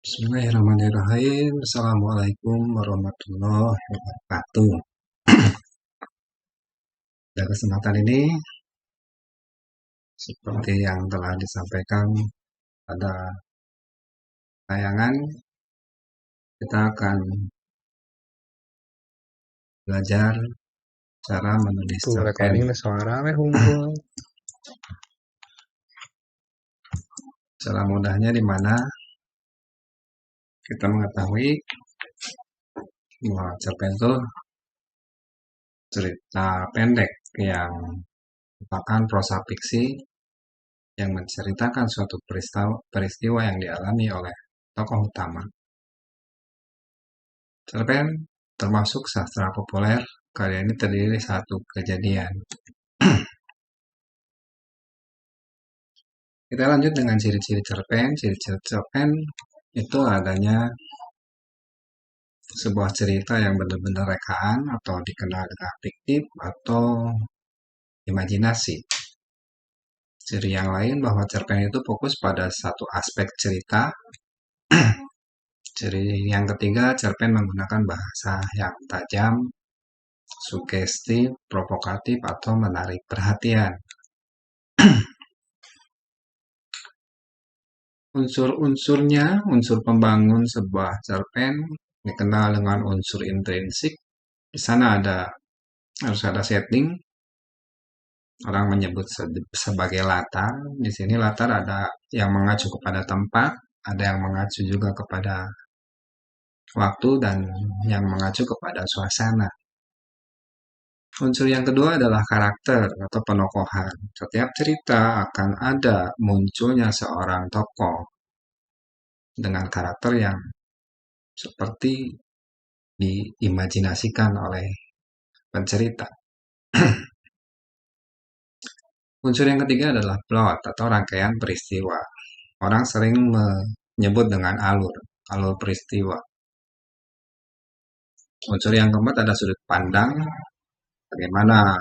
Bismillahirrahmanirrahim. Assalamualaikum warahmatullahi wabarakatuh. Pada kesempatan ini, seperti yang telah disampaikan pada tayangan, kita akan belajar cara menulis Tuh cerpen. recording suara humpul. Cara mudahnya di mana kita mengetahui bahwa cerpen itu cerita pendek yang merupakan prosa fiksi yang menceritakan suatu peristiwa yang dialami oleh tokoh utama. Cerpen termasuk sastra populer. Karya ini terdiri dari satu kejadian. Kita lanjut dengan ciri-ciri cerpen. Ciri-ciri cerpen itu adanya sebuah cerita yang benar-benar rekaan atau dikenal dengan fiktif atau imajinasi. Ciri yang lain bahwa cerpen itu fokus pada satu aspek cerita. Ciri yang ketiga, cerpen menggunakan bahasa yang tajam, sugestif, provokatif, atau menarik perhatian. Unsur-unsurnya, unsur pembangun sebuah cerpen dikenal dengan unsur intrinsik. Di sana harus ada setting. Orang menyebut sebagai latar. Di sini latar ada yang mengacu kepada tempat, ada yang mengacu juga kepada waktu, dan yang mengacu kepada suasana. Unsur yang kedua adalah karakter atau penokohan. Setiap cerita akan ada munculnya seorang tokoh dengan karakter yang seperti diimajinasikan oleh pencerita. Unsur yang ketiga adalah plot atau rangkaian peristiwa. Orang sering menyebut dengan alur peristiwa. Unsur yang keempat ada sudut pandang, bagaimana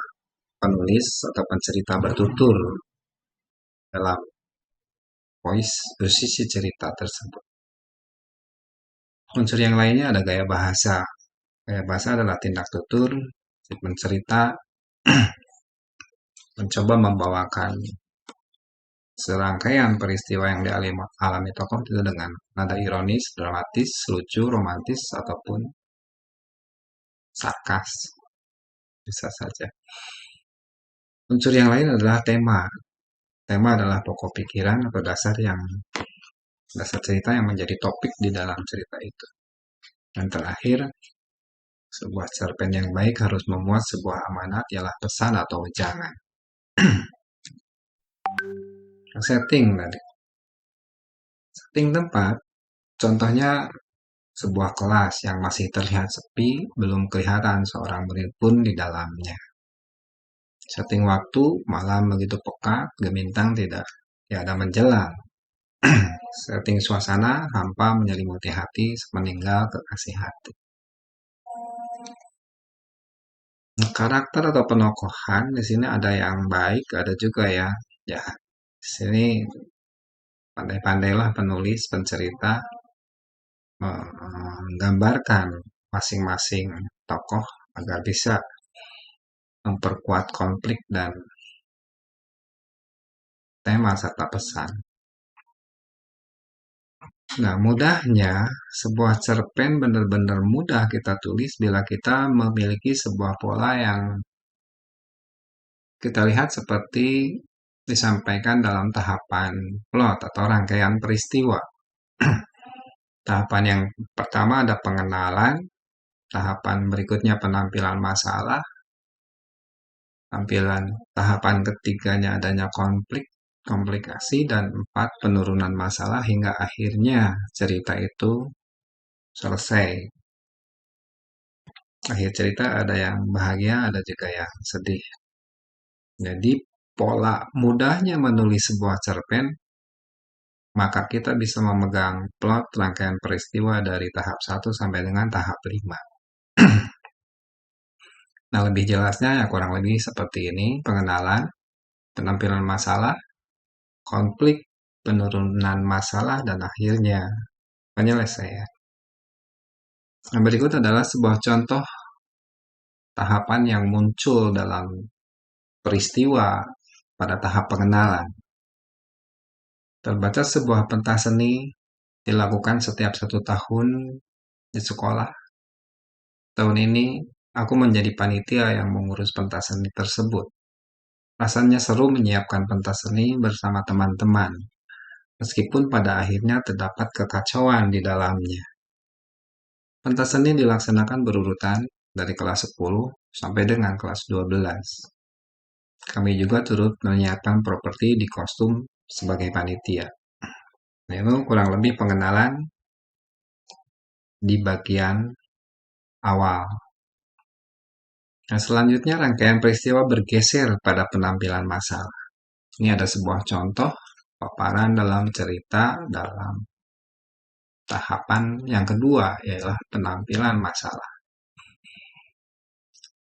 penulis atau pencerita bertutur dalam posisi cerita tersebut. Unsur yang lainnya ada gaya bahasa. Gaya bahasa adalah tindak tutur si pencerita mencoba membawakan serangkaian peristiwa yang dialami tokoh itu dengan nada ironis, dramatis, lucu, romantis, ataupun sarkas. Bisa saja. Unsur yang lain adalah tema. Tema adalah pokok pikiran atau dasar cerita yang menjadi topik di dalam cerita itu. Dan terakhir, sebuah cerpen yang baik harus memuat sebuah amanat, ialah pesan atau wejangan. Setting tadi. Setting tempat, contohnya sebuah kelas yang masih terlihat sepi, belum kelihatan seorang murid pun di dalamnya. Setting waktu, malam begitu pekat, gemintang tidak ada menjelang. Setting suasana, hampa menyelimuti hati, sepeninggal kekasih hati. Karakter atau penokohan di sini ada yang baik, ada juga yang jahat. Di sini pandai-pandailah penulis, pencerita menggambarkan masing-masing tokoh agar bisa memperkuat konflik dan tema serta pesan. Nah, mudahnya sebuah cerpen benar-benar mudah kita tulis bila kita memiliki sebuah pola yang kita lihat seperti disampaikan dalam tahapan plot atau rangkaian peristiwa. Tahapan yang pertama ada pengenalan, tahapan berikutnya penampilan masalah, tahapan ketiganya adanya komplikasi, dan 4 penurunan masalah hingga akhirnya cerita itu selesai. Akhir cerita ada yang bahagia, ada juga yang sedih. Jadi pola mudahnya menulis sebuah cerpen, maka kita bisa memegang plot rangkaian peristiwa dari tahap 1 sampai dengan tahap 5. Nah, lebih jelasnya ya kurang lebih seperti ini: pengenalan, penampilan masalah, konflik, penurunan masalah, dan akhirnya penyelesaian. Yang berikut adalah sebuah contoh tahapan yang muncul dalam peristiwa pada tahap pengenalan. Terbaca sebuah pentas seni dilakukan setiap 1 tahun di sekolah. Tahun ini, aku menjadi panitia yang mengurus pentas seni tersebut. Rasanya seru menyiapkan pentas seni bersama teman-teman, meskipun pada akhirnya terdapat kekacauan di dalamnya. Pentas seni dilaksanakan berurutan dari kelas 10 sampai dengan kelas 12. Kami juga turut menyiapkan properti di kostum sebagai panitia. Nah, itu kurang lebih pengenalan di bagian awal. Nah, selanjutnya rangkaian peristiwa bergeser pada penampilan masalah. Ini ada sebuah contoh paparan dalam cerita dalam tahapan yang kedua, yaitu penampilan masalah.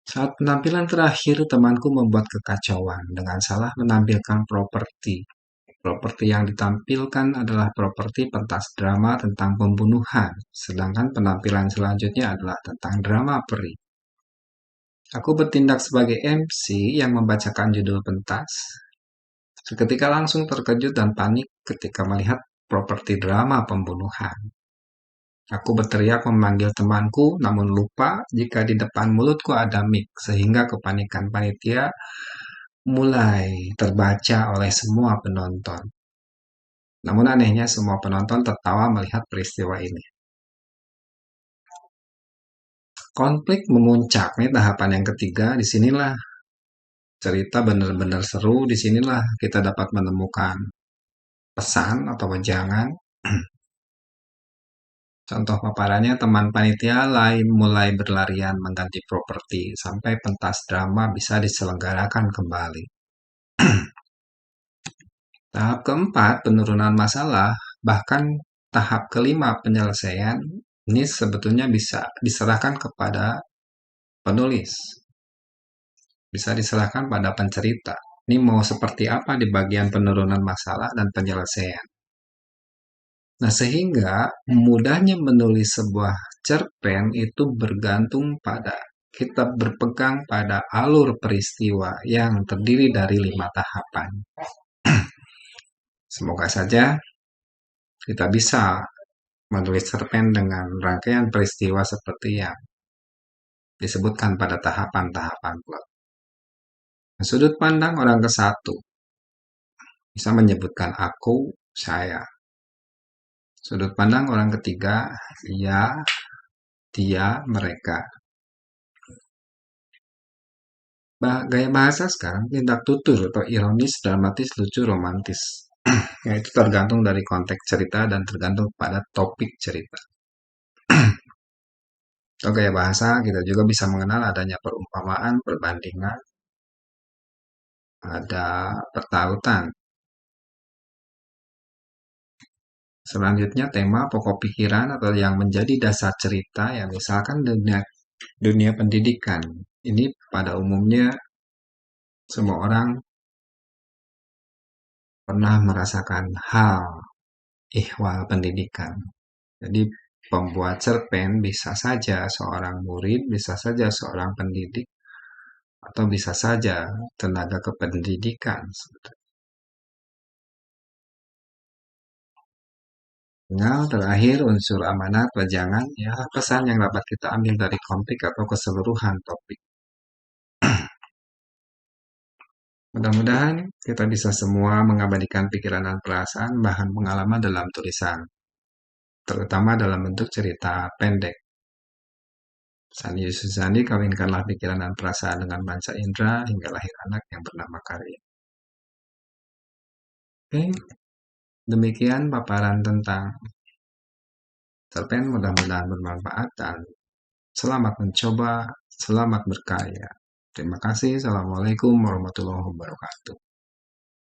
Saat penampilan terakhir, temanku membuat kekacauan dengan salah menampilkan properti. Properti yang ditampilkan adalah properti pentas drama tentang pembunuhan, sedangkan penampilan selanjutnya adalah tentang drama peri. Aku bertindak sebagai MC yang membacakan judul pentas. Seketika langsung terkejut dan panik ketika melihat properti drama pembunuhan. Aku berteriak memanggil temanku, namun lupa jika di depan mulutku ada mic, sehingga kepanikan panitia mulai terbaca oleh semua penonton. Namun anehnya semua penonton tertawa melihat peristiwa ini. Konflik memuncak, nih tahapan yang ketiga. Disinilah cerita benar-benar seru. Disinilah kita dapat menemukan pesan atau wejangan. Contoh paparannya, teman panitia lain mulai berlarian mengganti properti sampai pentas drama bisa diselenggarakan kembali. Tahap keempat, penurunan masalah, bahkan tahap kelima, penyelesaian, ini sebetulnya bisa diserahkan kepada penulis. Bisa diserahkan pada pencerita. Ini mau seperti apa di bagian penurunan masalah dan penyelesaian. Nah, sehingga mudahnya menulis sebuah cerpen itu bergantung pada kita berpegang pada alur peristiwa yang terdiri dari 5 tahapan. Semoga saja kita bisa menulis cerpen dengan rangkaian peristiwa seperti yang disebutkan pada tahapan-tahapan plot. Nah, sudut pandang orang ke satu bisa menyebutkan aku, saya. Sudut pandang orang ketiga, ia, dia, mereka. Gaya bahasa sekarang tindak tutur atau ironis, dramatis, lucu, romantis. Ya, itu tergantung dari konteks cerita dan tergantung pada topik cerita. Atau gaya bahasa, kita juga bisa mengenal adanya perumpamaan, perbandingan, ada pertautan. Selanjutnya tema pokok pikiran atau yang menjadi dasar cerita, ya misalkan dunia pendidikan. Ini pada umumnya semua orang pernah merasakan hal ihwal pendidikan. Jadi pembuat cerpen bisa saja seorang murid, bisa saja seorang pendidik, atau bisa saja tenaga kependidikan. Nah, terakhir unsur amanat wejangan, ya pesan yang dapat kita ambil dari konflik atau keseluruhan topik. Mudah-mudahan kita bisa semua mengabadikan pikiran dan perasaan bahan pengalaman dalam tulisan, terutama dalam bentuk cerita pendek. Sandi Yusuf Sandi, kawinkanlah pikiran dan perasaan dengan manca indera hingga lahir anak yang bernama karya. Oke, demikian paparan tentang cerpen, mudah-mudahan bermanfaat dan selamat mencoba, selamat berkarya. Terima kasih. Assalamualaikum warahmatullahi wabarakatuh.